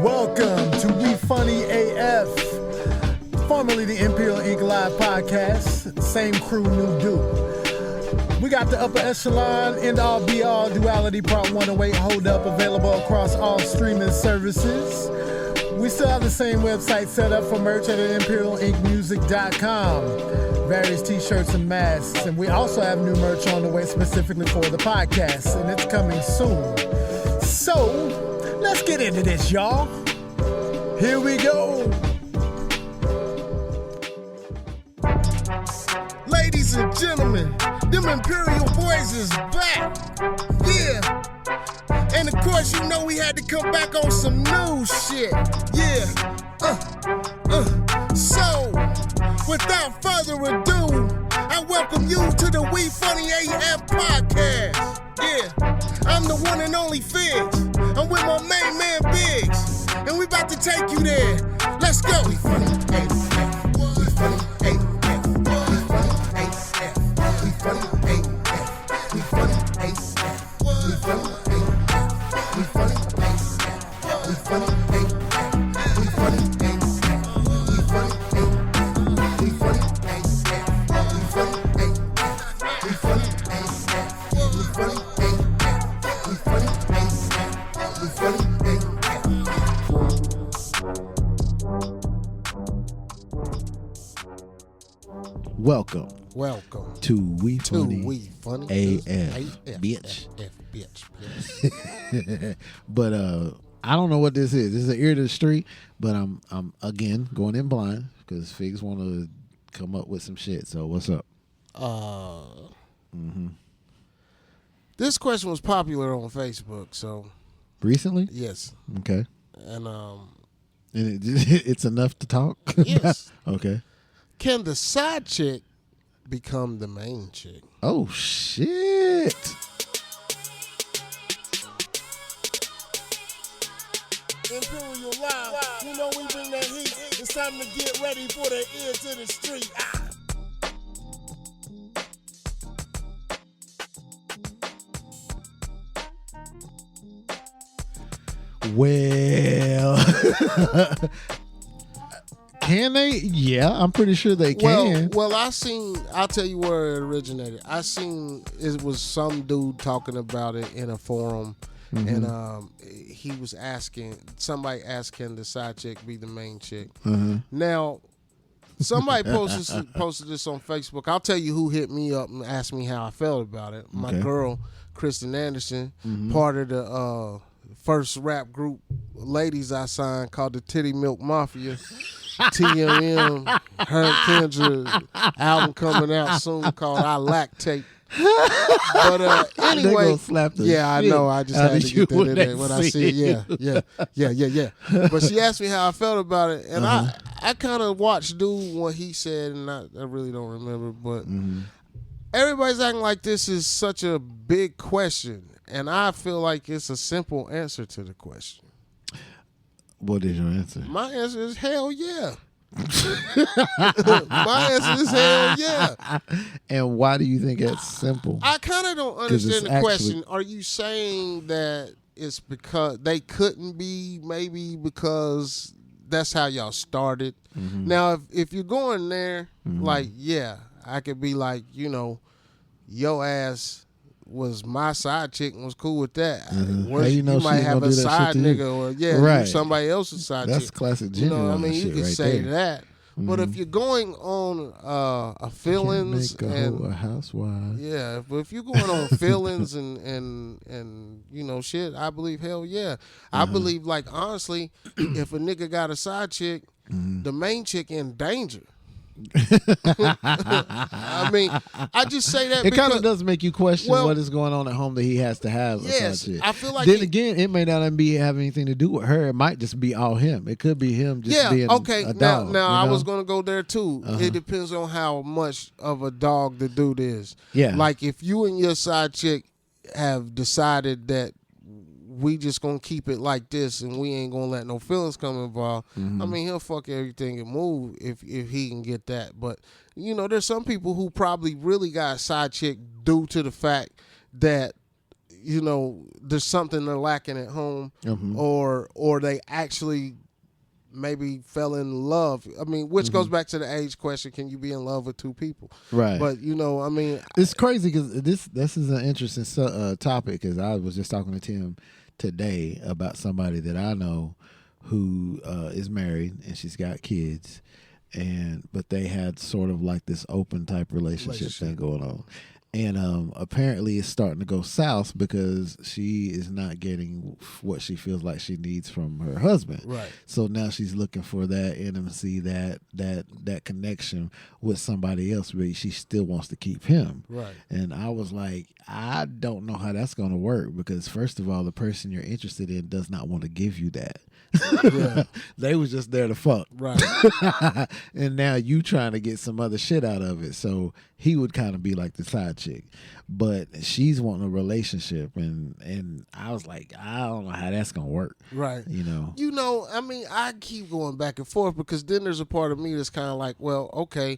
Welcome to We Funny AF, formerly the Imperial Ink Live podcast. Same crew, new dude. We got the upper echelon, end all be all duality part 108 hold up available across all streaming services. We still have the same website set up for merch at imperialinkmusic.com. Various t-shirts and masks, and we also have new merch on the way specifically for the podcast, and it's coming soon. So, let's get into this, y'all. Here we go. Ladies and gentlemen, them Imperial boys is back. Yeah. And of course, you know we had to come back on some new shit. Yeah. So, without further ado, I welcome you to the We Funny AF podcast. Yeah, I'm the one and only Figs. I'm with my main man Biggs, and we about to take you there. Let's go. We Funny AF. We Funny AF. We Funny AF. We Funny AF. We Funny AF. We Funny AF. We Funny AF. We Funny AF. We Funny AF. We Funny AF. We Funny AF. We Funny AF. We Funny AF. We Funny AF. We Funny AF. We Funny AF. Welcome to We Funny AF, bitch. But I don't know what this is. This is an ear to the street, but I'm again going in blind because Figs want to come up with some shit. So what's up? This question was popular on Facebook, so Recently? yes, Okay. and It's enough to talk? yes. Okay. Can the side chick become the main chick? Oh, shit. Imperial Live, you know we bring that heat. It's time to get ready for the ear to the street. Well, can they? Yeah, I'm pretty sure they can. Well, I'll tell you where it originated. I seen it was some dude talking about it in a forum, and he was somebody asked, can the side chick be the main chick? Now, somebody posted this on Facebook. I'll tell you who hit me up and asked me how I felt about it. My girl, Kristen Anderson, part of the first rap group ladies I signed called the Titty Milk Mafia. TMM, her and Kendra album coming out soon called I Lactate. But anyway, yeah, I know. I just had to get that in there when I see it. Yeah. But she asked me how I felt about it, and I kind of watched dude what he said, and I really don't remember. But everybody's acting like this is such a big question, and I feel like it's a simple answer to the question. What is your answer? My answer is hell yeah. My answer is hell yeah. And why do you think that's simple? I kind of don't understand the question. Are you saying that it's because they couldn't be, maybe because that's how y'all started? Now, if you're going there, like, yeah, I could be like, you know, your ass was my side chick and was cool with that. You might have a side nigga or you somebody else's side chick. That's classic genuine. You know what I mean? You could say there. that. But if you're going on a feelings and a housewife. Yeah, but if you're going on feelings and you know shit, I believe hell yeah. I believe, like, honestly, if a nigga got a side chick, the main chick in danger. I mean, I just say that it kind of does make you question what is going on at home that he has to have a side chick. I feel like then again, it may not have anything to do with her. It might just be all him. It could be him just being a dog. Now I was going to go there too. It depends on how much of a dog the dude is. Yeah. Like if you and your side chick have decided that we just gonna keep it like this and we ain't gonna let no feelings come involved. I mean, he'll fuck everything and move if he can get that. But you know, there's some people who probably really got a side chick due to the fact that there's something they're lacking at home, or they actually maybe fell in love. I mean, which goes back to the age question: can you be in love with two people? Right. But I mean, it's crazy because this is an interesting topic. Because I was just talking to Tim today about somebody that I know who is married and she's got kids, but they had sort of like this open type relationship thing going on. And apparently it's starting to go south because she is not getting what she feels like she needs from her husband. Right. So now she's looking for that intimacy, that connection with somebody else, but she still wants to keep him. Right. And I was like, I don't know how that's going to work because first of all, the person you're interested in does not want to give you that. Yeah. They was just there to fuck. Right. And now you trying to get some other shit out of it. So he would kind of be like the side chick. But she's wanting a relationship and I was like, I don't know how that's gonna work. Right. I mean, I keep going back and forth because then there's a part of me that's kind of like, well, okay,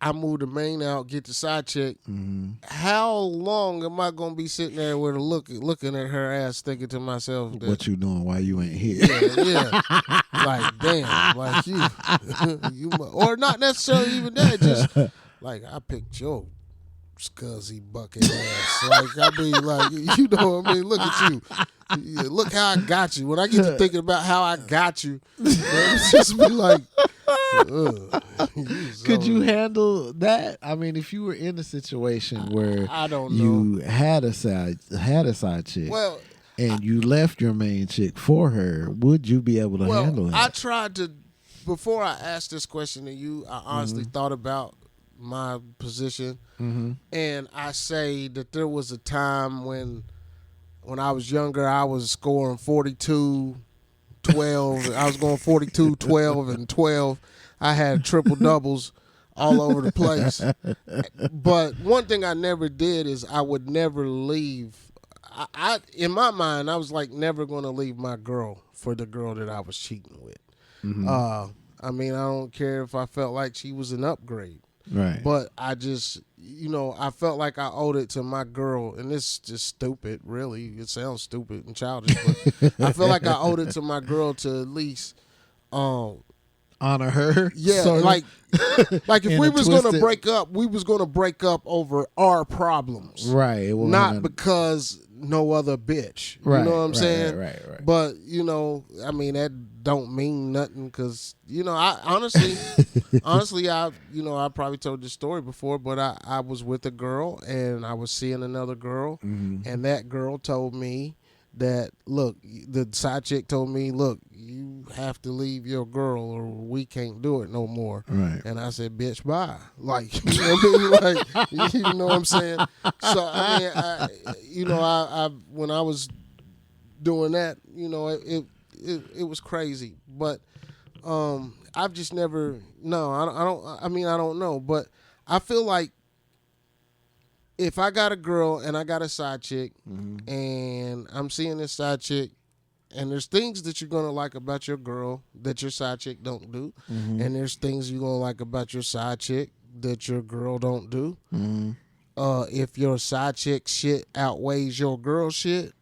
I move the main out, get the side chick. How long am I gonna be sitting there with her looking at her ass, thinking to myself, what you doing? Why you ain't here? Yeah. Like, damn, like you, or not necessarily even that. Just like I picked your scuzzy bucket ass. Like I mean, like what I mean. Look at you. Look how I got you. When I get to thinking about how I got you, it's just be like, could you handle that? I mean, if you were in a situation where I don't know. You had a side chick, well, and you left your main chick for her, would you be able to handle that? I tried to. Before I asked this question to you, I honestly thought about my position, and I say that there was a time when I was younger, I was scoring 42, 12. I was going 42, 12, and 12. I had triple doubles all over the place. But one thing I never did is I would never leave. I in my mind, I was like never going to leave my girl for the girl that I was cheating with. I mean, I don't care if I felt like she was an upgrade. Right. But I just, I felt like I owed it to my girl, and it's just stupid, really. It sounds stupid and childish, but I feel like I owed it to my girl to at least honor her. Yeah, like if we was going to break up, we was going to break up over our problems. Right. Not because no other bitch. Right. You know what I'm saying? Right. But, I mean, that don't mean nothing because, I honestly, I probably told this story before, but I was with a girl and I was seeing another girl, and that girl told me that, look, the side chick told me, look, you have to leave your girl or we can't do it no more. Right. And I said, bitch, bye. Like, you know what I mean? Like, you know what I'm saying? So, I mean, I when I was doing that, it was crazy. But I've just never, I don't know. But I feel like if I got a girl and I got a side chick and I'm seeing this side chick and there's things that you're going to like about your girl that your side chick don't do, and there's things you're going to like about your side chick that your girl don't do. If your side chick shit outweighs your girl shit,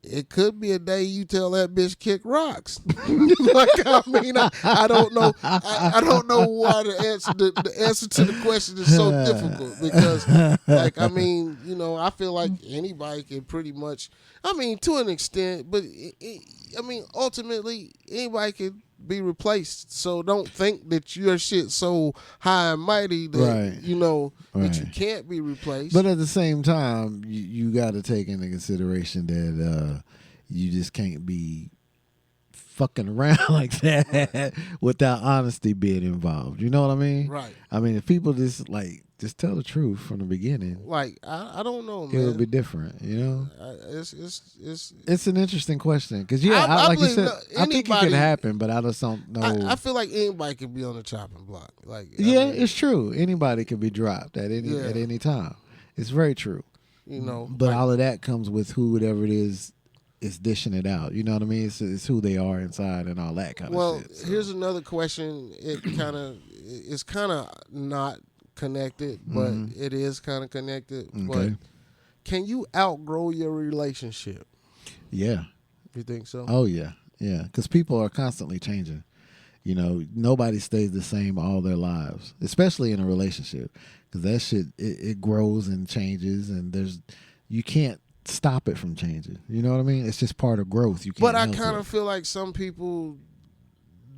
it could be a day you tell that bitch kick rocks. Like, I mean, I don't know. I don't know why the answer to the question is so difficult because, like, I mean, I feel like anybody can pretty much, I mean, to an extent, but I mean, ultimately, anybody can be replaced. So don't think that your shit so high and mighty that that you can't be replaced. But at the same time, you got to take into consideration that you just can't be fucking around like that without honesty being involved. You know what I mean? Right. I mean, if people just tell the truth from the beginning, like I don't know, man. It would be different. It's an interesting question because like you said, I think it could happen, but I just don't know. I feel like anybody could be on the chopping block. Like, it's true. Anybody can be dropped at any time. It's very true. But all of that comes with whoever it is dishing it out. You know what I mean? It's who they are inside and all that kind of shit. Well, here's another question. It's kind of not connected, but it is kind of connected. Okay. can you outgrow your relationship? Yeah. You think so? Oh yeah, yeah. Because people are constantly changing. You know, nobody stays the same all their lives, especially in a relationship. Because that shit, it grows and changes, and you can't stop it from changing. You know what I mean? It's just part of growth. You can't. But I kind of feel like some people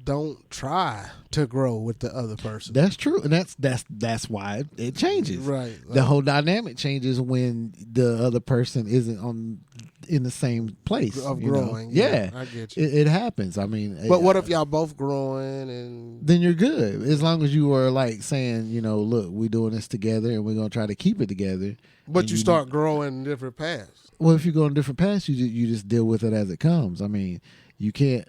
don't try to grow with the other person. That's true, and that's why it changes. Right. The whole dynamic changes when the other person isn't in the same place of you growing. know? Yeah, I get you. It happens. I mean, But what if y'all both growing and then you're good as long as you are like saying, you know, look, we're doing this together and we're gonna try to keep it together. but you start growing in different paths? Well, if you go on different paths, you just deal with it as it comes. I mean, you can't.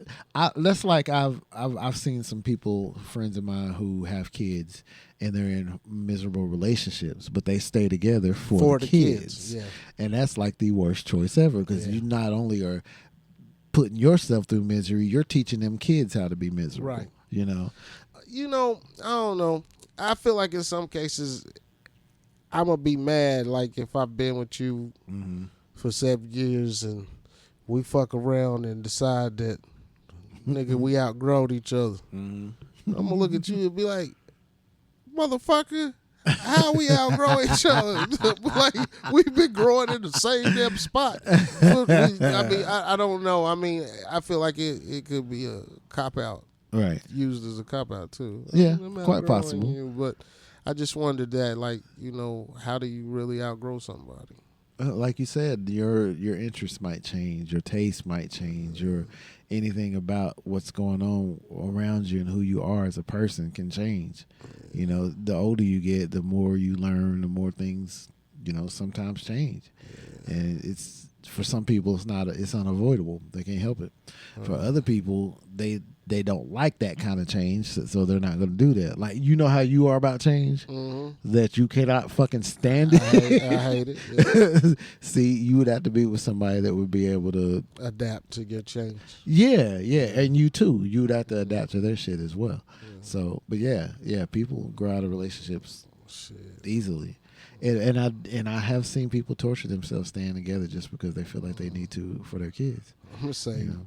That's like I've seen some people, friends of mine, who have kids and they're in miserable relationships, but they stay together for the kids. Yeah. And that's like the worst choice ever because you not only are putting yourself through misery, you're teaching them kids how to be miserable. Right. You know. I don't know. I feel like in some cases, I'm gonna be mad. Like if I've been with you for 7 years and we fuck around and decide that, nigga, we outgrowed each other. I'm gonna look at you and be like, motherfucker, how we outgrow each other? Like we've been growing in the same damn spot. I mean, I don't know. I mean, I feel like it could be a cop out. Right. Used as a cop out too. Yeah, I'm quite outgrowing possible. you, but I just wondered that, like, you know, how do you really outgrow somebody? Like you said, your interests might change, your taste might change, your anything about what's going on around you and who you are as a person can change. You know, the older you get, the more you learn, the more things, you know, sometimes change. And it's for some people it's unavoidable. They can't help it. For other people, they don't like that kind of change, so they're not going to do that. Like, you know how you are about change? That you cannot fucking stand it? I hate it. Yeah. See, you would have to be with somebody that would be able to Adapt to get change. Yeah, and you too. You would have to adapt to their shit as well. So, but yeah, people grow out of relationships easily. And I have seen people torture themselves staying together just because they feel like they need to for their kids. I'm gonna say, You know?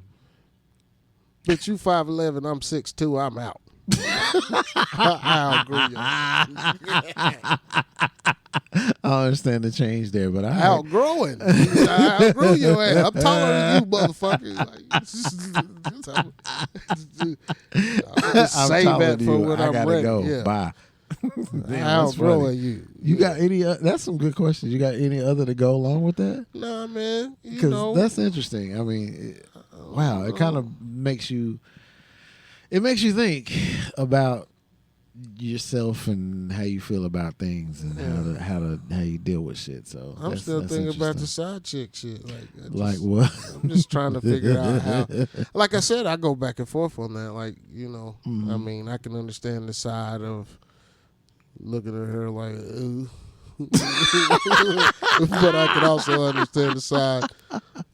bitch, you 5'11", I'm 6'2", I'm out. I agree. I understand the change there, but Outgrowing. I outgrew your ass. I'm taller than you, motherfucker. Like, save that for when I I'm gotta ready. go. Yeah. Bye. Outgrowing you. You got any? That's some good questions. You got any other to go along with that? Nah, man. You Because know, that's interesting. I mean, wow, it kind of makes you. It makes you think about yourself and how you feel about things and how you deal with shit. So I'm still that's thinking about the interesting. side chick shit. Like what? I'm just trying to figure out how. Like I said, I go back and forth on that. Like, you know, I mean, I can understand the side of looking at her like, ooh. But I can also understand the side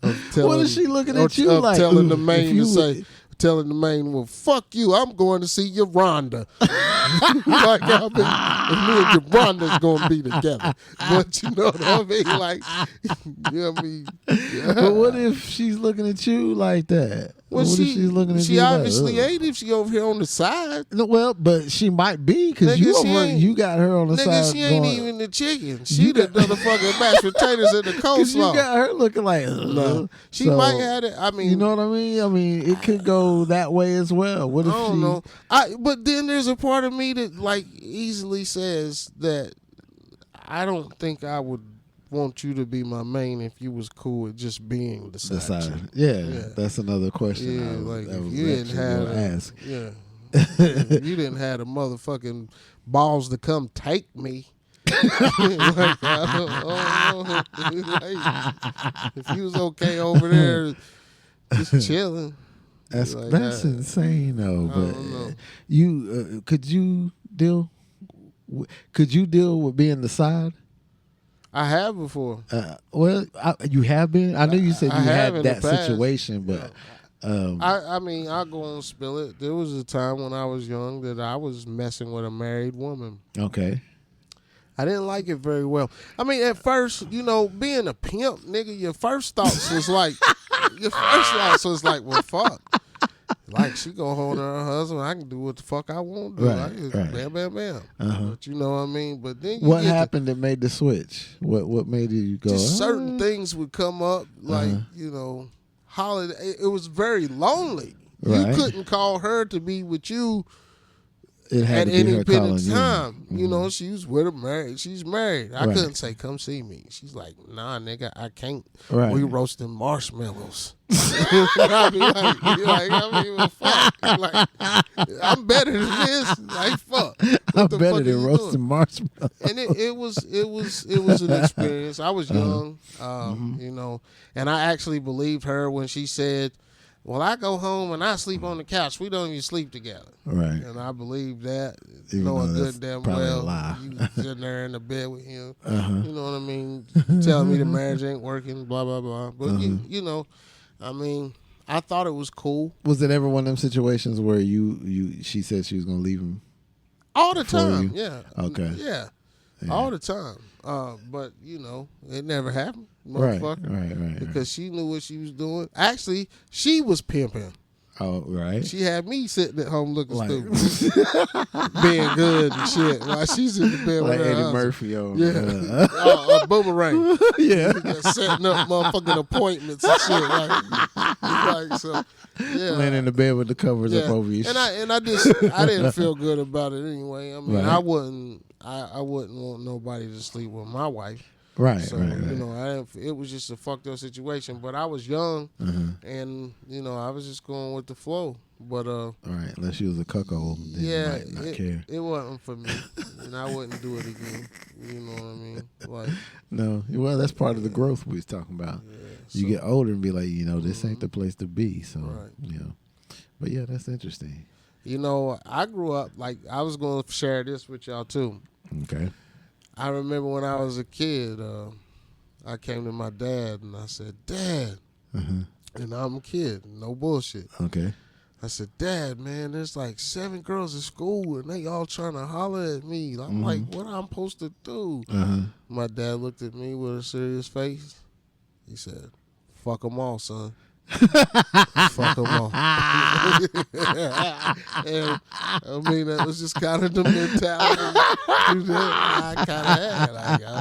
of telling. What is she looking at you of like? telling ooh, the main if to you say. Telling the main, well, fuck you, I'm going to see your Rhonda. Like, I mean, me and your Rhonda's going to be together. But you know what I mean? Like, you know what I mean? Yeah. But what if she's looking at you like that? Well, what if she's looking at she you obviously like, ain't if she over here on the side. no, well, but she might be because Nigga, you got her on the side. Nigga, she ain't going, even the chicken. She the motherfucking mashed potatoes and the Because you coleslaw. got her looking like, No. She So, might have it. I mean, you know what I mean? I mean, it could go that way as well. What if I don't know. But then there's a part of me that like easily says that I don't think I would want you to be my main if you was cool with just being the side chick. Yeah, that's another question. Yeah, like if you didn't have ask. Yeah. If you didn't have the motherfucking balls to come take me. Like, I don't know. Like, if you was okay over there just chilling. That's like, insane though. I don't know. But you could you deal with being the side? I have before. Well, you have been. I know you said I you have had in that the past. situation, but I mean, I'll go and spill it. There was a time when I was young that I was messing with a married woman. okay. I didn't like it very well. I mean, at first, being a pimp, nigga, your first thoughts was like, well, fuck. Like, she gonna hold her husband. I can do what the fuck I want to do. Right. Bam, bam, bam. But you know what I mean? But then what happened that made the switch? What made you go? Just certain things would come up, like, holiday. It was very lonely. Right. You couldn't call her to be with you It had at to be any her given calling time. you. She was with him, married. She's married. I Right. couldn't say, come see me. She's like, nah, nigga, I can't. Right. We roasting marshmallows. I be like, well, fuck. Like, I'm better than this. Like, fuck. I'm better than roasting marshmallows. And it was an experience. I was young, and I actually believed her when she said, well, I go home and I sleep on the couch. We don't even sleep together. Right. And I believe that, Even knowing though good that's damn probably a well, lie. you sitting there in the bed with him. You know what I mean? Telling me the marriage ain't working, blah, blah, blah. But, I mean, I thought it was cool. Was it ever one of them situations where she said she was going to leave him? All the time, yeah. Okay. Yeah. All the time. But, it never happened, motherfucker. Right. Because she knew what she was doing. Actually, she was pimping. Oh, right. She had me sitting at home looking stupid. Being good and shit. While she's in the bed Like with her Eddie husband. Murphy on. A boomerang. Yeah. Setting up motherfucking appointments and shit. Yeah. Laying in the bed with the covers up over you. And I didn't feel good about it anyway. I mean, Right. I wouldn't want nobody to sleep with my wife. Right, So, right. it was just a fucked up situation. But I was young, and, I was just going with the flow. But, Right, unless you was a cuckold, then you might not care. It wasn't for me, and I wouldn't do it again. You know what I mean? Like, No, well, that's part of the growth we was talking about. Yeah, You get older and be like, this ain't the place to be. So, Right. But yeah, that's interesting. I grew up, like, I was going to share this with y'all, too. Okay. I remember when I was a kid, I came to my dad and I said, Dad, and I'm a kid, no bullshit. Okay. I said, Dad, man, there's like 7 girls at school and they all trying to holler at me. I'm like, what I'm supposed to do? My dad looked at me with a serious face. He said, fuck them all, son. Fuck them all. And, I mean, that was just kind of the mentality I kind of had.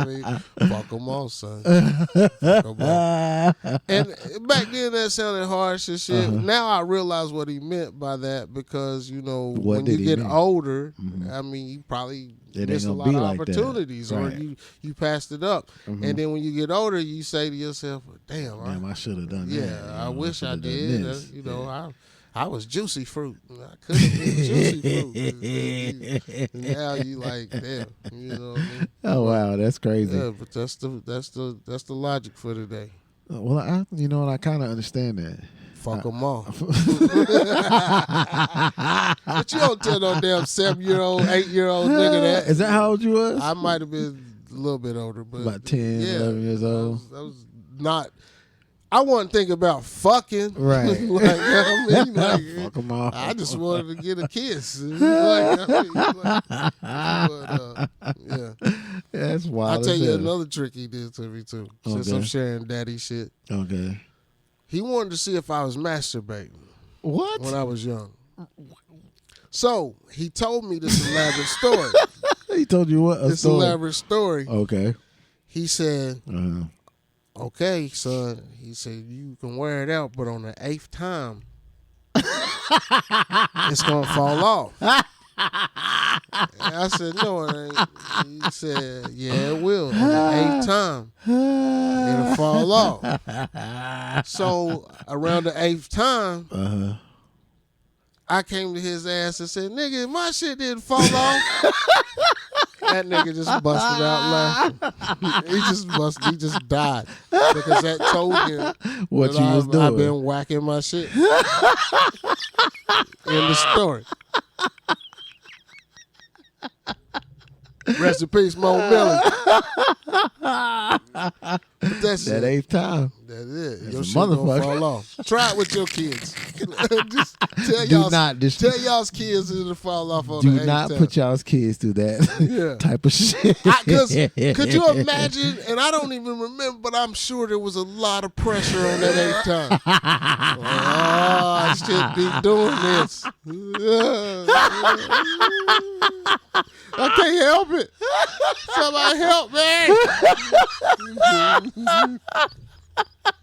Like, fuck them all, son. Fuck 'em all. And back then that sounded harsh and shit. Now I realize what he meant by that because, when you get older, I mean, you probably miss a lot of opportunities or you passed it up. And then when you get older, you say to yourself, damn, I should have done that. Yeah, I wish I did. I was juicy fruit. I couldn't be juicy fruit. Now you like, damn, you know what I mean? Oh wow, that's crazy. Yeah, but that's the logic for today. Well, I kind of understand that. Fuck them all. But you don't tell no damn 7-year-old, 8-year-old nigga that. Is that how old you was? I might have been a little bit older, but about 10, 11 years old. I was not. I wasn't thinking about fucking. Right. Fuck them all. I just wanted to get a kiss. Yeah. That's wild. I'll tell you another trick he did to me too. Since I'm sharing daddy shit. Okay. He wanted to see if I was masturbating. What? When I was young. So he told me this elaborate story. He told you what? This elaborate story. Okay. He said, okay, son. He said, you can wear it out, but on the 8th time, it's going to fall off. And I said, no, it ain't. He said, yeah, it will. On the 8th time, it'll fall off. So around the 8th time, I came to his ass and said, nigga, my shit didn't fall off. That nigga just busted out laughing. He just died. Because that told him what you was doing. I've been whacking my shit. In the story. Rest in peace, Mo Millie. That's that it. 8th time. That's it. That's Your a shit gonna motherfucker. fall off. Try it with your kids. Just tell tell y'all's kids to fall off on Do the not time. put y'all's kids through that type of shit. Because could you imagine? And I don't even remember, but I'm sure there was a lot of pressure on that 8th time. I should be doing this. I can't help it. Somebody help me.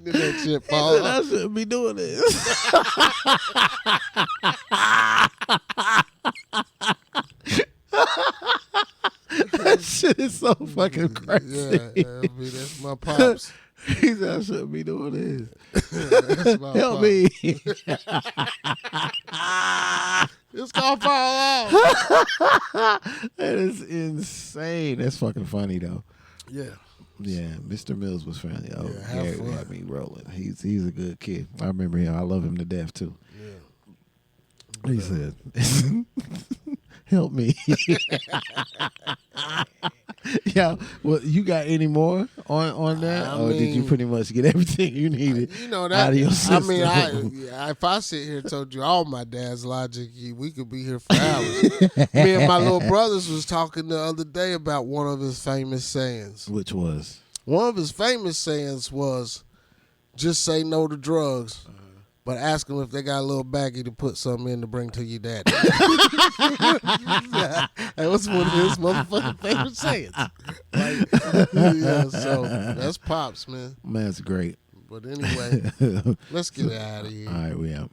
Did that shit fall off? I shouldn't be doing this. That shit is so fucking crazy. Yeah, that's my pops. He said I shouldn't be doing this. That's my Help pops. me. It's gonna fall off. That is insane. That's fucking funny though. Yeah. Yeah, Mr. Mills was funny. Oh, Yeah, have Gary fun. had me rolling. He's a good kid. I remember him. I love him to death too. Yeah. He said, "Help me." Yeah. Well, you got any more on that, or did you pretty much get everything you needed? You know that. out of your I system? mean, if I sit here and told you all my dad's logic, we could be here for hours. Me and my little brothers was talking the other day about one of his famous sayings. Which was? One of his famous sayings was, "Just say no to drugs, but ask them if they got a little baggie to put something in to bring to your daddy." That was one of his motherfucking favorite sayings. Like, yeah, so that's Pops, man. Man, that's great. But anyway, let's get out of here. All right, we out.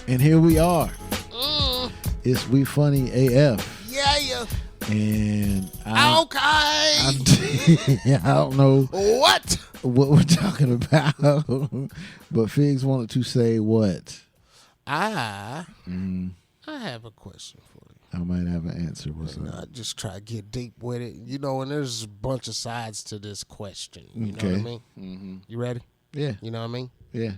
And here we are. It's We Funny AF. Yeah. And Okay. I don't know What? what we're talking about, but Figs wanted to say what? I have a question for you. I might have an answer. What's And up? I just try to get deep with it. You know, and there's a bunch of sides to this question. You know what I Okay. mean? Mm-hmm. You ready? Yeah, You know what I mean? yeah.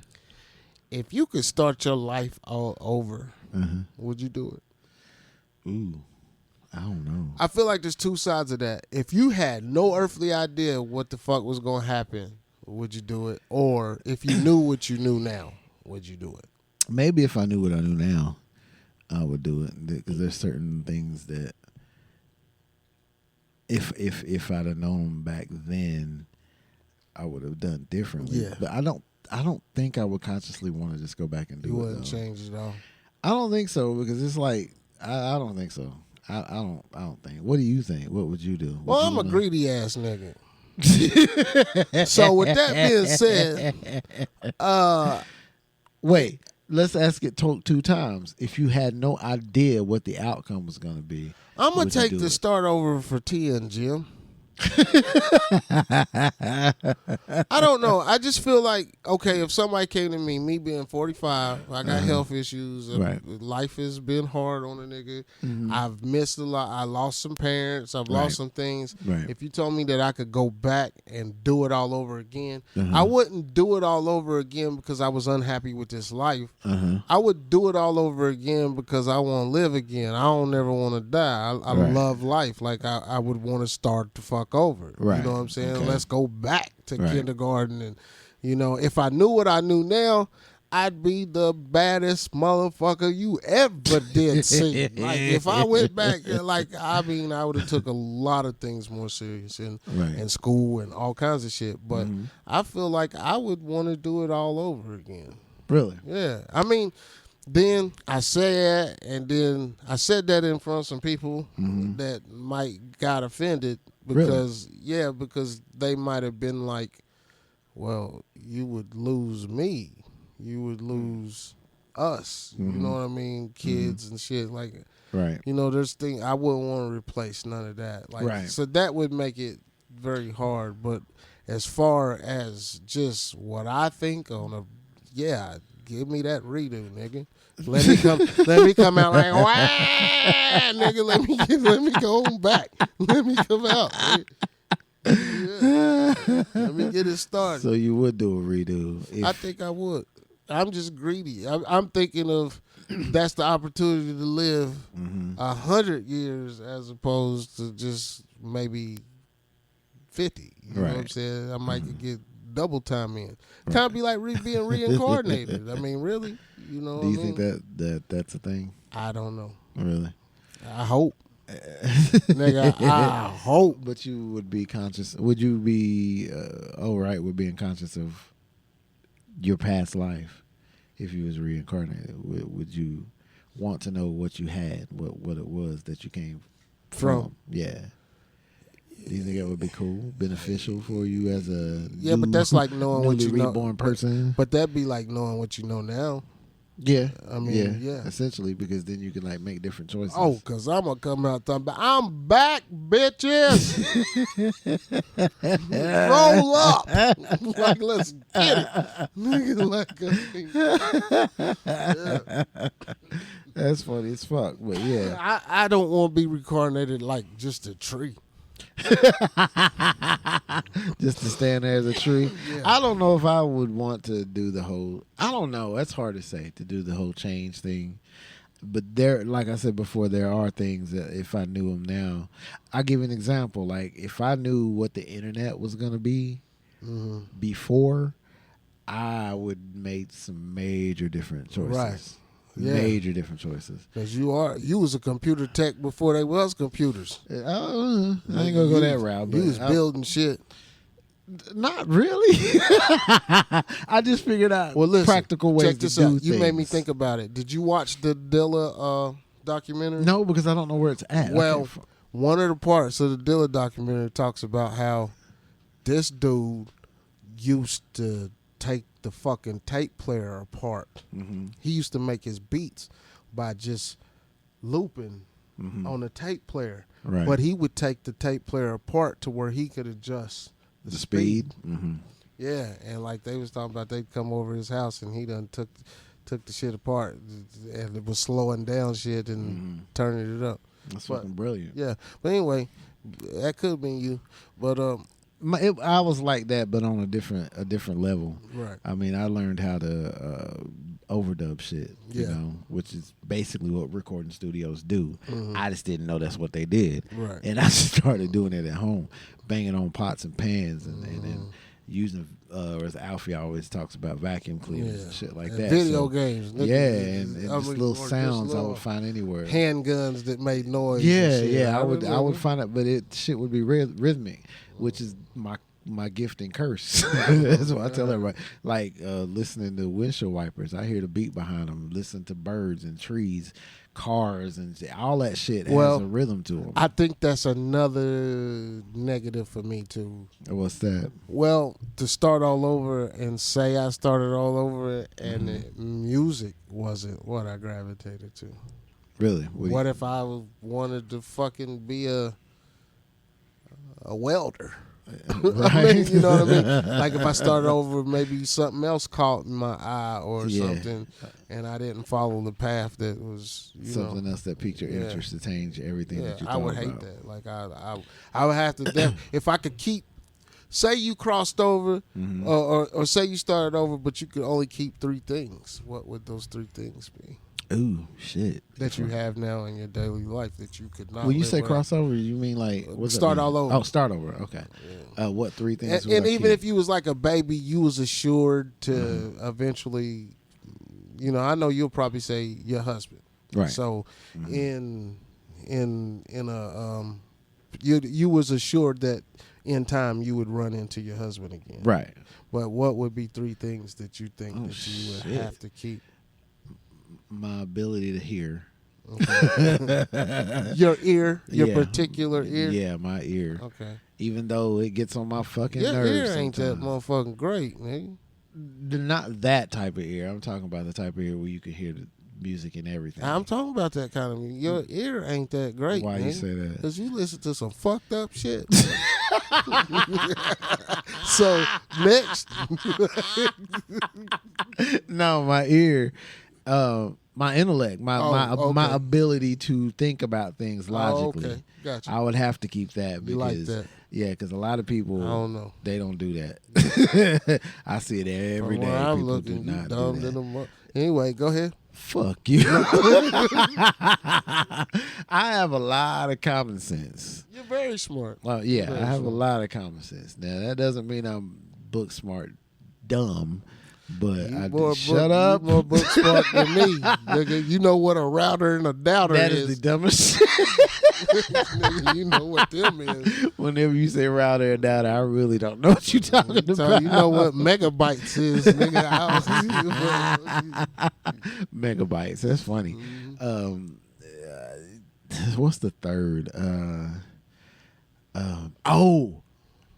If you could start your life all over, would you do it? Ooh, I don't know. I feel like there's two sides of that. If you had no earthly idea what the fuck was going to happen, would you do it? Or if you knew what you knew now, would you do it? Maybe if I knew what I knew now, I would do it, because there's certain things that if I'd have known back then, I would have done differently. Yeah. But I don't think I would consciously want to just go back and do You it. wouldn't though. change it all. I don't think so, because it's like I don't think so. I don't think. What do you think? What would you do? Would Well, you I'm a wanna- greedy ass nigga. So with that being said, Wait, let's ask it two times. If you had no idea what the outcome was going to be, I'm gonna would you take do the it? start over for Tia and Jim. I don't know. I just feel like, okay, if somebody came to me being 45, I got health issues. Right. Life has been hard on a nigga. Mhm. I've missed a lot. I lost some parents. I've lost some things. Right. If you told me that I could go back and do it all over again, Uh-huh. I wouldn't do it all over again because I was unhappy with this life. Uh-huh. I would do it all over again because I want to live again. I don't ever want to die. I Right. love life. Like I would want to start the fuck over. Right. You know what I'm saying? Okay. Let's go back to Right. kindergarten. And, you know, if I knew what I knew now, I'd be the baddest motherfucker you ever did see. Like if I went back, like I mean, I would have took a lot of things more serious in Right. school and all kinds of shit. But Mhm. I feel like I would want to do it all over again. Really? Yeah, I mean, then I said, and then I said that in front of some people that might got offended because, because they might have been like, well, you would lose me. You would lose us. You know what I mean? Kids and shit. Like, Right. you know, there's things I wouldn't want to replace none of that. Like, Right. so that would make it very hard. But as far as just what I think on a, give me that redo, nigga. Let me come out like, wah, nigga. Let me go back. Let me come out. Nigga. Yeah. Let me get it started. So you would do a redo? I think I would. I'm just greedy. I'm thinking of that's the opportunity to live 100 years as opposed to just maybe 50. You know what I'm saying? I might get double time in. Kind of be like being reincarnated. I mean, really? You know? Do you think that's a thing? I don't know. Really? I hope. Nigga, I hope. But you would be conscious. Would you be all right with being conscious of your past life if you was reincarnated? Would you want to know what you had, what it was that you came from? Yeah. Do you think that would be cool, beneficial for you as a but that's like knowing what you know. reborn person? But that'd be like knowing what you know now. Yeah, I mean, yeah. essentially, because then you can like make different choices. Oh, because I'm going to come out talking about, I'm back, bitches. Roll up. Like, let's get it. Nigga, like, That's funny as fuck, but yeah. I don't want to be reincarnated like just a tree. Just to stand there as a tree. Yeah. I don't know if I would want to do the whole. I don't know. That's hard to say, to do the whole change thing. But there, like I said before, there are things that if I knew them now, I'll give you an example. Like if I knew what the internet was going to be before, I would make some major different choices. Right. Yeah. Major different choices. Because you was a computer tech before they was computers. I ain't gonna go that route. But you was building shit. Not really. I just figured out practical ways to do things. You made me think about it. Did you watch the Dilla documentary? No, because I don't know where it's at. Well, one of the parts of the Dilla documentary talks about how this dude used to take the fucking tape player apart. He used to make his beats by just looping on the tape player. Right. But he would take the tape player apart to where he could adjust the speed. Yeah, and like they was talking about, they'd come over his house and he done took the shit apart and it was slowing down shit and turning it up. That's fucking brilliant. Yeah, but anyway, that could have been you. But I was like that, but on a different level. Right. I mean, I learned how to overdub shit, you know, which is basically what recording studios do. I just didn't know that's what they did. Right. And I started doing it at home, banging on pots and pans and then using, as Alfie always talks about, vacuum cleaners and shit like that. Video games. And just little sounds I would find anywhere. Handguns that made noise. Yeah, I would find it, but shit would be rhythmic, which is my gift and curse. That's what I tell everybody. Like listening to windshield wipers, I hear the beat behind them. Listen to birds and trees, cars, and all that shit has a rhythm to them. I think that's another negative for me too. What's that? Well, to start all over and say I started all over and the music wasn't what I gravitated to. Really? What if I wanted to fucking be a welder? Right. I mean, you know what I mean? Like if I started over, maybe something else caught in my eye or something, and I didn't follow the path that was something else that piqued your interest to change everything that you thought I would about. hate that. Like I would have to. If I could keep, say you crossed over, or say you started over, but you could only keep 3 things. What would those 3 things be? Ooh, shit. That you have now in your daily life that you could not. When you say crossover, you mean like start all over? Oh, start over. Okay. Yeah. What 3 things? And even if you was like a baby, you was assured to eventually. You know, I know you'll probably say your husband. Right. So in a you was assured that in time you would run into your husband again. Right. But what would be 3 things that you think that you would have to keep? My ability to hear. Okay. Your ear, your particular ear. Yeah, my ear. Okay. Even though it gets on my fucking your nerves. Your ear sometimes. ain't that motherfucking great, nigga. Not that type of ear. I'm talking about the type of ear where you can hear the music and everything. I'm talking about that kind of music. Your ear ain't that great. Why nigga, you say that? Because you listen to some fucked up shit. So next. No, my ear. My intellect, my my ability to think about things logically. Oh, okay, gotcha. I would have to keep that because like that. Yeah, because a lot of people, I don't know. They don't do that. I see it every From day. where I'm People looking, do you not dumb do that. than a Anyway, go ahead. Fuck you. I have a lot of common sense. You're very smart. Well, yeah, Very I have a smart. lot of common sense. Now, that doesn't mean I'm book smart dumb, but shut up. You more book smart than me, nigga. You know what a router and a doubter That is. is the dumbest shit. Nigga, you know what them is. Whenever you say router and doubter, I really don't know what you're talking So about. you know what megabytes is, nigga. Megabytes. That's funny. What's the third?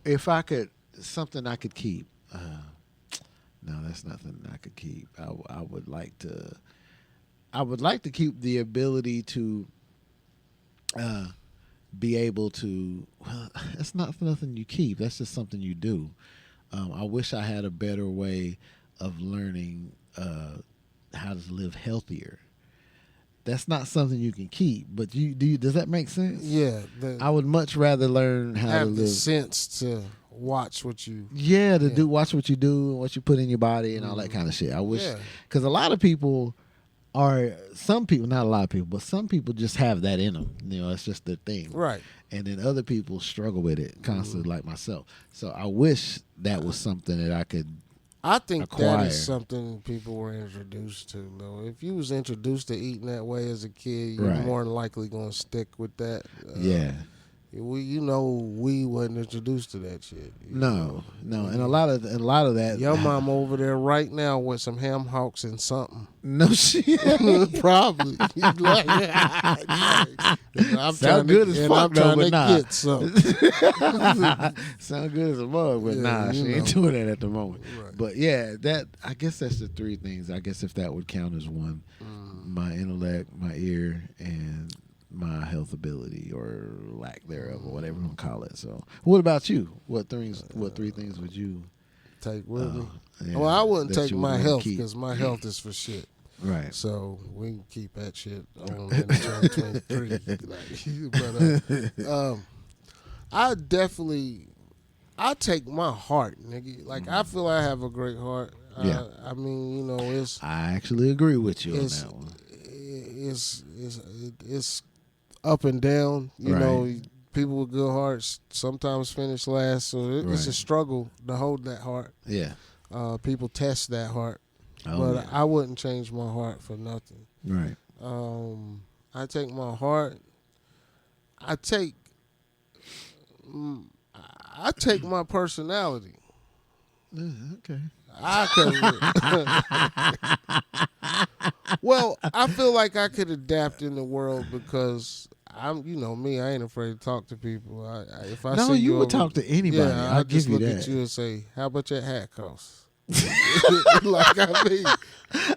If I could, something I could keep. No, that's nothing I could keep. I would like to. I would like to keep the ability to be able to. Well, that's not nothing you keep. That's just something you do. I wish I had a better way of learning how to live healthier. That's not something you can keep, but does that make sense? Yeah, I would much rather learn how to have live. the sense to watch what you. Watch what you do and what you put in your body and all that kind of shit. I wish, because a lot of people some people, not a lot of people, but some people just have that in them. You know, it's just their thing. Right. And then other people struggle with it constantly, like myself. So I wish that was something that I could. I think acquire. that is something people were introduced to, though. If you was introduced to eating that way as a kid, you're more than likely going to stick with that. We wasn't introduced to that shit. No, and a lot of that. Your mom over there right now with some ham hocks and something. No shit. Probably. I'm Sound good as fuck, though, but nah. Get something. Sound good as a mug, but nah, she ain't doing that at the moment. Right. But yeah, I guess that's the three things. I guess if that would count as one, my intellect, my ear, and my health ability or lack thereof, or whatever you want to call it. So, what about you? What three things would you take with me? Yeah, well, I wouldn't take my health because my health is for shit. Right. So we can keep that shit on in 2023. But I take my heart, nigga. Like I feel I have a great heart. Yeah. I mean, it's. I actually agree with you on that one. It's up and down. You Right. know, people with good hearts sometimes finish last, so it's a struggle to hold that heart. Yeah. People test that heart, Oh, but I wouldn't change my heart for nothing. Right. I take my heart. I take my personality. Okay. Well, I feel like I could adapt in the world because I'm, me. I ain't afraid to talk to people. If I see you would over, talk to anybody. Yeah, I'll I just give you look that. at you and say, "How much that hat cost?" Like I mean,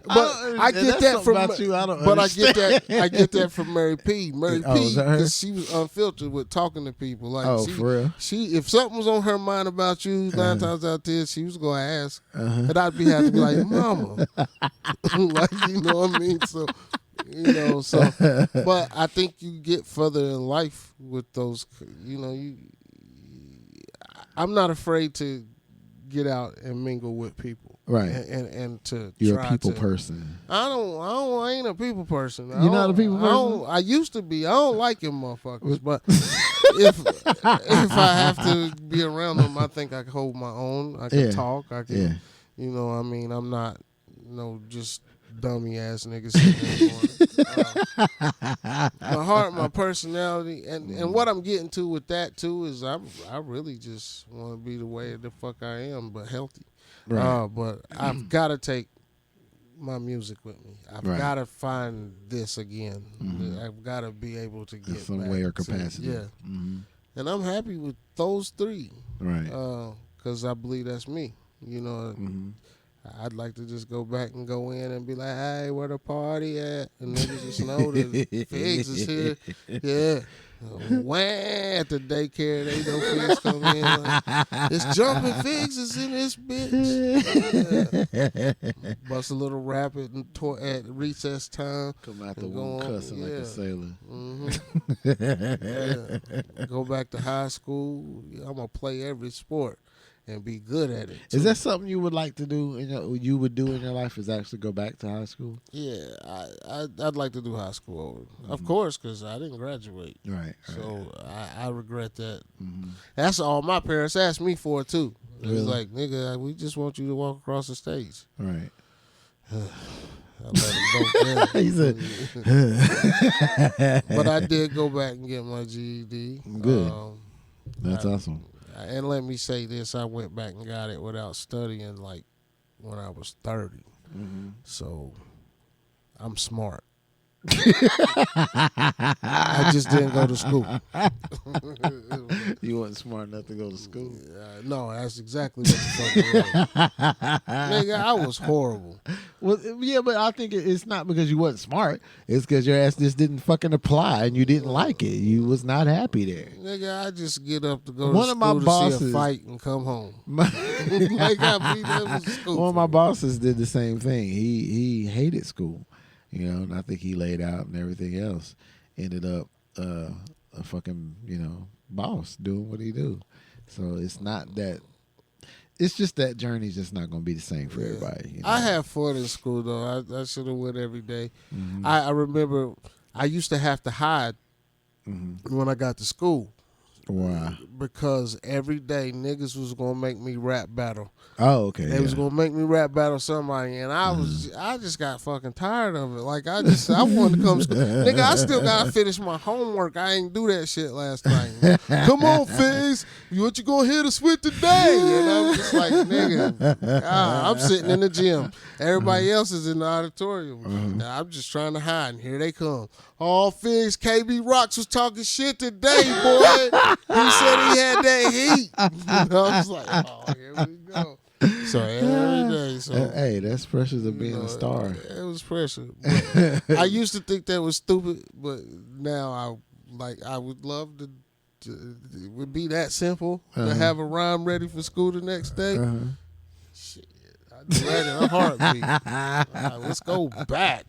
but I get that from. About you, I don't but understand. I get that from Mary P. Mary Oh, P. is that her? Because she was unfiltered with talking to people. Like, for real? if something was on her mind about you, 9 times out of 10, she was gonna ask, and I'd have to be like, "Mama," like you know what I mean. So. But I think you get further in life with those. I'm not afraid to get out and mingle with people, right? And to you're try a people to, person. I ain't a people person. You're not a people person. I used to be. I don't like them motherfuckers, but if I have to be around them, I think I can hold my own. I can talk. I can. I'm not. Just dummy ass niggas sitting there. My heart, my personality, and what I'm getting to with that too is I really just want to be the way the fuck I am, but healthy. Right. But I've got to take my music with me. I've got to find this again. I've got to be able to get some back way or to- capacity. yeah. And I'm happy with those three. Right. Because I believe that's me. I'd like to just go back and go in and be like, "Hey, where the party at?" And niggas just know that Figs is here. Yeah. Wah, at the daycare, they know figs come in. Like, it's jumping figs is in this bitch. Yeah. Bust a little rapid at recess time. Come out the womb cussing like a sailor. Yeah. Go back to high school. I'm gonna play every sport and be good at it. Is that something you would like to do? You would do in your life is actually go back to high school? Yeah, I'd like to do high school over, of course, because I didn't graduate. Right. So I regret that. That's all my parents asked me for too. It was like, nigga, we just want you to walk across the stage. Right. I let them both He said, but I did go back and get my GED. Good. That's awesome. And let me say this, I went back and got it without studying like when I was 30. So I'm smart. I just didn't go to school. You wasn't smart enough to go to school? No, that's exactly what the fuck it was. Nigga, I was horrible. Well, yeah, but I think it's not because you wasn't smart. It's because your ass just didn't fucking apply and you didn't like it. You was not happy there. Nigga, I just get up to go One to of my school to bosses, see a fight and come home. Like I beat up at school. One of my bosses did the same thing. He hated school. And I think he laid out and everything else. Ended up a fucking, boss doing what he do. So it's not that. It's just that journey's just not going to be the same for everybody. I had fun in school though. I should have went every day. I remember I used to have to hide when I got to school. Why? Because every day niggas was gonna make me rap battle. Oh, okay. They was gonna make me rap battle somebody, and I just got fucking tired of it. Like I wanted to come. Nigga, I still gotta finish my homework. I ain't do that shit last night. Come on, Figs, what you gonna hit us with today? And I'm just like, nigga, I'm sitting in the gym. Everybody else is in the auditorium. And I'm just trying to hide, and here they come. All Figs, KB Rocks was talking shit today, boy. He said he had that heat. I was like, oh, here we go. So every day. So, hey, that's pressure of being a star. It was pressure. But I used to think that was stupid, but now I would love to it would be that simple to have a rhyme ready for school the next day. Shit, I'd do that in a heartbeat. Let's go back.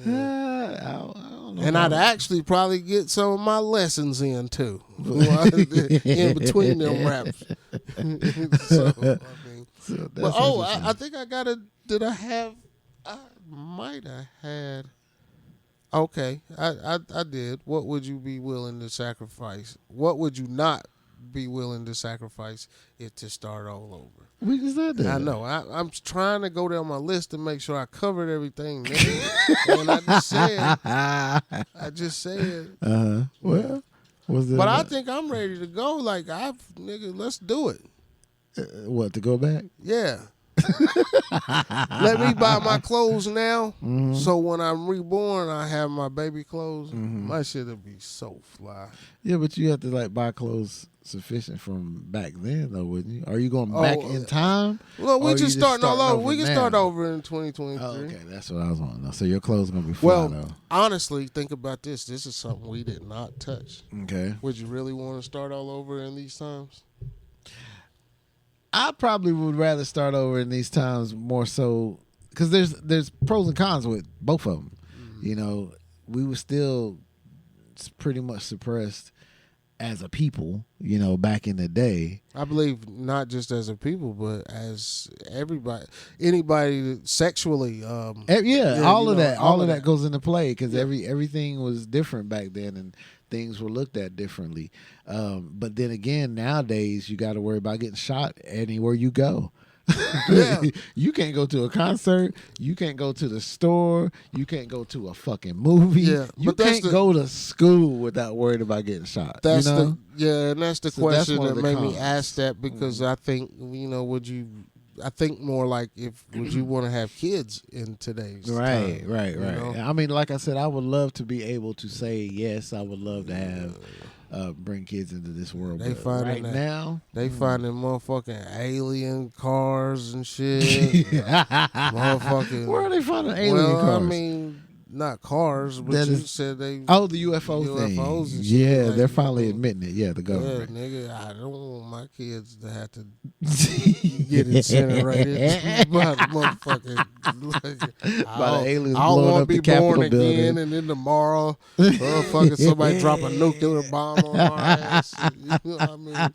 I don't know. And I'd actually probably get some of my lessons in too, in between them raps. I think I got a. Did I have? I might have had. Okay, I did. What would you be willing to sacrifice? What would you not be willing to sacrifice if to start all over? We just said that. I know. I'm trying to go down my list to make sure I covered everything. And I just said. Well, was it? But I think I'm ready to go. Like nigga, let's do it. What, to go back? Yeah. Let me buy my clothes now, so when I'm reborn, I have my baby clothes. My shit'll be so fly. Yeah, but you have to buy clothes sufficient from back then, though, wouldn't you? Are you going back in time? Well, we're just starting all over. We can start over in 2023. Oh, okay, that's what I was wanting to know. So your clothes gonna be fly, though. Honestly, think about this. This is something we did not touch. Okay. Would you really want to start all over in these times? I probably would rather start over in these times more so because there's pros and cons with both of them. We were still pretty much suppressed as a people, back in the day. I believe not just as a people, but as anybody sexually. All of that goes into play because everything was different back then and things were looked at differently. But then again, nowadays you got to worry about getting shot anywhere you go. Yeah. You can't go to a concert. You can't go to the store. You can't go to a fucking movie. Yeah, you can't go to school without worried about getting shot. That's and that's the question that made me ask that because I think I think more like would you want to have kids in today's time? Right. I mean, like I said, I would love to be able to say yes. I would love to have bring kids into this world. They finding motherfucking alien cars and shit. Motherfucking. Where are they finding alien cars? I mean, not cars, but That you is- said they. Oh, the UFO thing. UFOs and shit, Yeah, like, they're you finally know. admitting it. Yeah, the Yeah, government. nigga, I don't want my kids to have to get incinerated by the motherfucking. By the aliens I don't blowing want up to be the Capitol born building. again, and then tomorrow, fucking somebody drop a nuclear bomb on our ass. You know what I mean?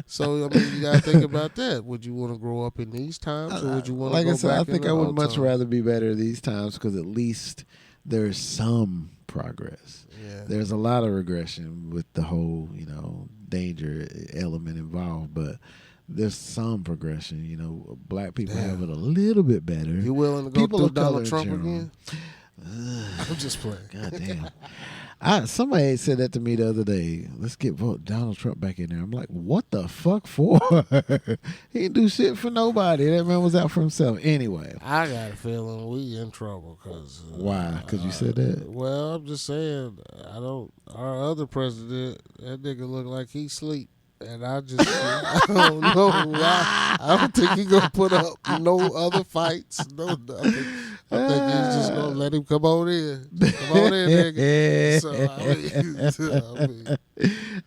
So I mean, you gotta think about that. Would you want to grow up in these times, or would you want to Like go I said, back I think in the I would old much times? rather be better these times because at least there's some progress. Yeah. There's a lot of regression with the whole, danger element involved, but there's some progression. Black people Damn. have it a little bit better. You willing to go People through of color Donald in Trump general. again? I'm just playing. God damn. Somebody said that to me the other day. Let's vote Donald Trump back in there. I'm like, what the fuck for? He didn't do shit for nobody. That man was out for himself. Anyway. I got a feeling we in trouble because. Why? Because you said that? Well, I'm just saying. Our other president, that nigga look like he sleep. And I don't know. I don't think he gonna put up no other fights. No nothing. I think he's just gonna let him come on in. Just come on in, nigga. So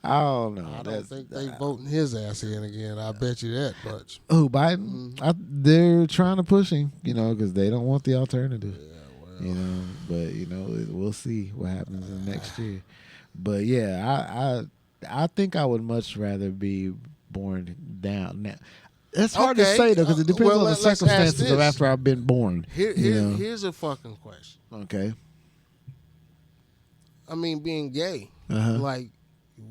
I don't know. I don't think they voting his ass in again. I bet you that much. Oh, Biden? They're trying to push him, because they don't want the alternative. Yeah, well. But we'll see what happens in next year. But yeah, I think I would much rather be born down now. That's hard to Okay. say though, because it depends Well, on the let's ask circumstances of this. after I've been born. Here's a fucking question. Okay. I mean, being gay, Uh-huh. like,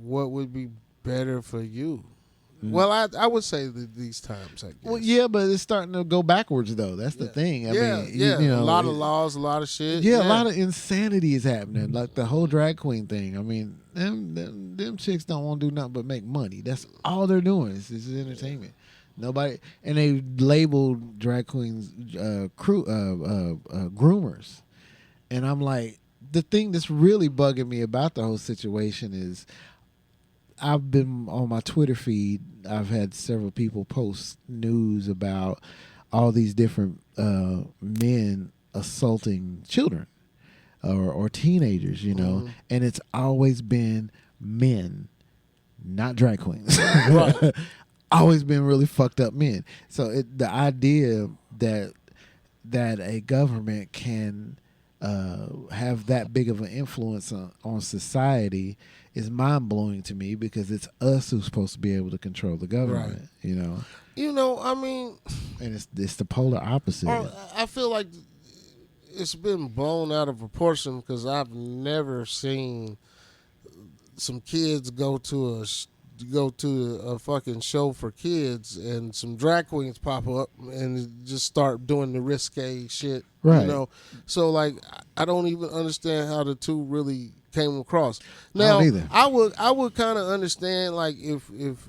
what would be better for you? Well, I would say that these times, I guess. Well, yeah, but it's starting to go backwards though. That's the thing. I mean, a lot of laws, a lot of shit. Yeah, a lot of insanity is happening. Like the whole drag queen thing. I mean, them chicks don't want to do nothing but make money. That's all they're doing. It's entertainment. Nobody, and they labeled drag queens groomers, and I'm like, the thing that's really bugging me about the whole situation is, I've been on my Twitter feed. I've had several people post news about all these different men assaulting children or teenagers, and it's always been men, not drag queens. Right. Always been really fucked up men. So the idea that a government can have that big of an influence on society is mind-blowing to me, because it's us who's supposed to be able to control the government, I mean, and it's the polar opposite. I feel like it's been blown out of proportion because I've never seen some kids go to a fucking show for kids and some drag queens pop up and just start doing the risque shit, Right. So like, I don't even understand how the two really came across. I Now, don't either. I would kind of understand, like, if if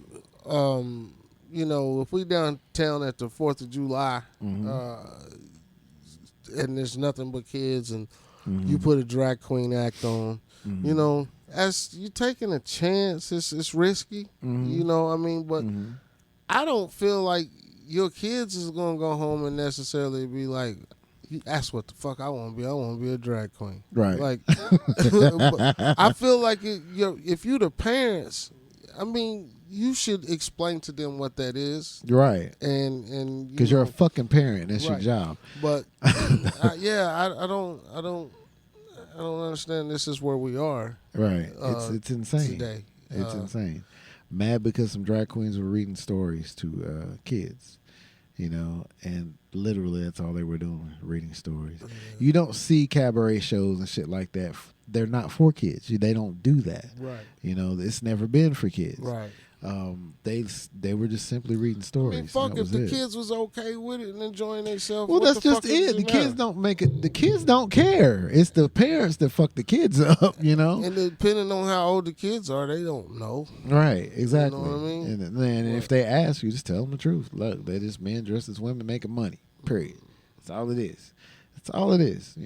we downtown at the 4th of July, and there's nothing but kids, and you put a drag queen act on, as you taking a chance, it's risky, but I don't feel like your kids is gonna go home and necessarily be like, that's what the fuck I want to be. I want to be a drag queen. Right. Like, I feel like if you the parents, I mean, you should explain to them what that is. Right. And Because you're a fucking parent. That's Right. your job. But I don't understand. This is where we are. Right. It's insane. Today. It's insane. Mad because some drag queens were reading stories to kids, and literally that's all they were doing, reading stories. You don't see cabaret shows and shit like that. They're not for kids. They don't do that. Right. It's never been for kids. Right. They were just simply reading stories. I mean, fuck, That if was the it. kids was okay with it and enjoying themselves. Well, what that's the just fuck does it. The kids matter? don't make it. The kids don't care. It's the parents that fuck the kids up. And depending on how old the kids are, they don't know. Right, exactly. You know what I mean? And then if they ask you, just tell them the truth. Look, they're just men dressed as women making money. Period. That's all it is. That's all it is.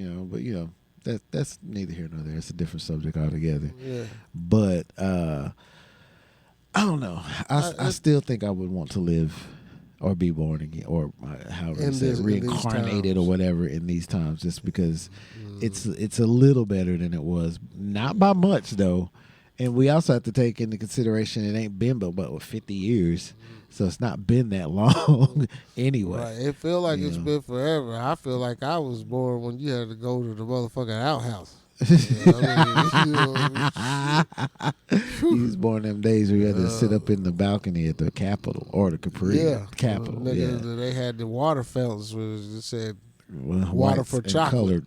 But that's neither here nor there. It's a different subject altogether. Yeah. But I don't know. I still think I would want to live or be born again, or however In you say it, these reincarnated or times. whatever in these times, just because it's a little better than it was, not by much though. And we also have to take into consideration it ain't been but 50 years, so it's not been that long anyway. Right. It feel like it's Yeah. been forever. I feel like I was born when you had to go to the motherfucking outhouse. You know what I mean? You was born them days where you had to sit up in the balcony at the Capitol or the Capri Capitol. Nigga, Yeah. they had the water fountains where it said Well, water whites for and chocolate. colored.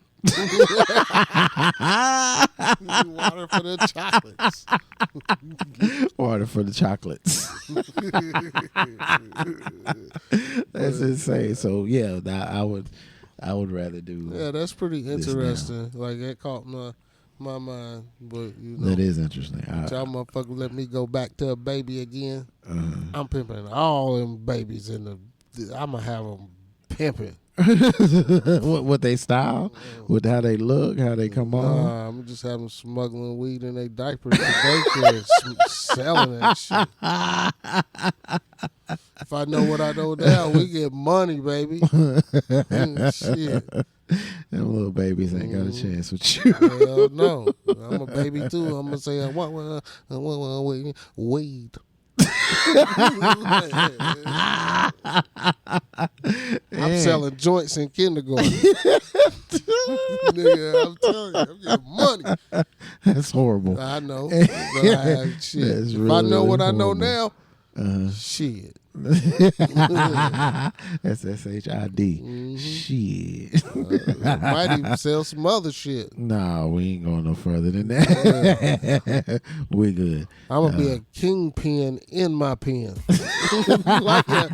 water for the chocolates. Water for the chocolates. That's insane. So yeah, I would rather do. Yeah, that's pretty This interesting. Like that caught my mind, but you know, That is interesting. y'all motherfucker let me go back to a baby again. Uh, I'm pimping all them babies in the. I'ma have them pimping. what they style, with how they look, how they come on. Nah, I'm just having smuggling weed in their diapers to daycare, selling that shit. If I know what I know now, we get money, baby. Shit. Them little babies ain't got a chance with you. Hell no. I'm a baby too. I'm gonna say I want weed. I'm selling joints in kindergarten. Nigga, I'm telling you, I'm getting money. That's horrible. I know. But shit. That's If I know really what I know horrible. now, shit. That's SHID. Shit. Might even sell some other shit. Nah, we ain't going no further than that. We good. I'm gonna be a kingpin in my pen. Like that.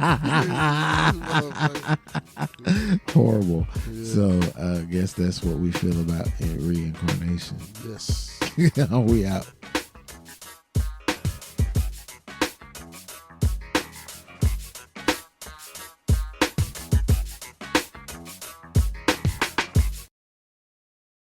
Horrible. So I guess that's what we feel about reincarnation. Yes. We out.